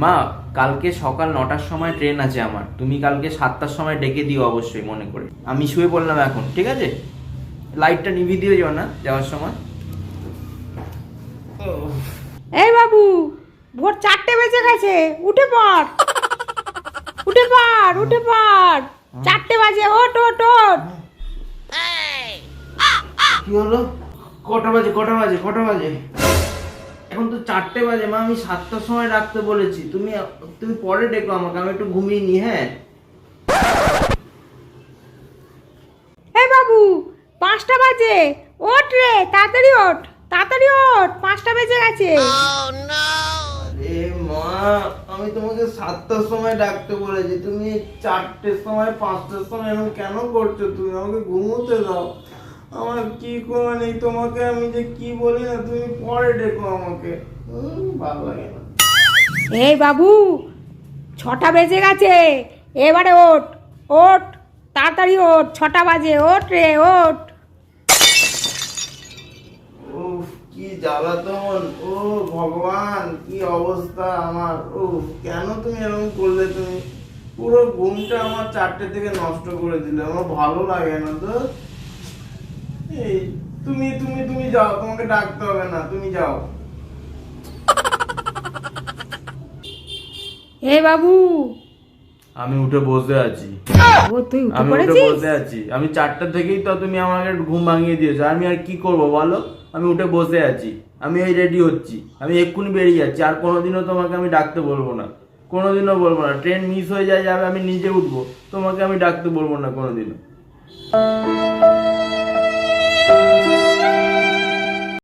মা, কালকে সকাল 9টার সময় ট্রেন আছে আমার, তুমি কালকে 7টার সময় ডেকে দিও অবশ্যই মনে করে। আমি শুয়ে পড়লাম এখন, ঠিক আছে? লাইটটা নিভিয়ে দিও যাও না যাওয়ার সময়। এই বাবু, ভোর 4টে বেজে গেছে, উঠে পড়, উঠে পড়, উঠে পড়, 4টে বাজে, ওঠ ওঠ ওঠ। কি হলো? কটা বাজে কটা বাজে কটা বাজে? এখন তো 4টে বাজে মা, আমি 7টার সময় রাখতে বলেছি। তুমি তুমি পরে ডেকো আমাকে, আমি একটু ঘুমিয়ে নি। হ্যাঁ এই বাবু, 5টা বাজে, ওঠ রে, তাড়াতাড়ি ওঠ, তাড়াতাড়ি ওঠ, 5টা বেজে গেছে। আরে মা, আমি তোমাকে 7টার সময় ডাকতে বলেছি, তুমি 4টের সময় 5টার সময় এরকম কেন করছো? তুমি আমাকে ঘুমোতে দাও। আমার কি করা নেই তোমাকে, আমি যে কি বলি না, তুমি পরে ডেকো আমাকে। ভালো লাগে না। এই বাবু, 6টা বেজে গেছে, এবারে ওঠ, ওঠ, তাড়াতাড়ি ওঠ, 6টা বাজে, ওঠ রে, ওঠ। উফ, কি জ্বালাতন! ও ভগবান, কি অবস্থা আমার! উফ, কেন তুমি এরকম করলে? তুমি পুরো ঘুমটা আমার 4টে থেকে নষ্ট করে দিলে। আমার ভালো লাগে না তো। এই তুমি তুমি তুমি যাও, তোমাকে ডাকতে হবে না, তুমি যাও। এই বাবু, আমি উঠে বসে আছি। ও তুই উঠে আমি উঠে পড়েছিস? বসে আছি। আমি 4টা থেকেই তো তুমি আমাকে ঘুম ভাঙিয়ে দিয়েছো। আমি আর কি করব বলো? আমি উঠে বসে আছি। আমি এই রেডি হচ্ছি, আমি এক্ষুনি বেরিয়ে যাচ্ছি। আর কোনোদিনও তোমাকে আমি ডাকতে বলবো না, কোনোদিনও বলবো না। ট্রেন মিস হয়ে যাবে, আমি নিজে উঠবো, তোমাকে আমি ডাকতে বলবো না কোনোদিনও।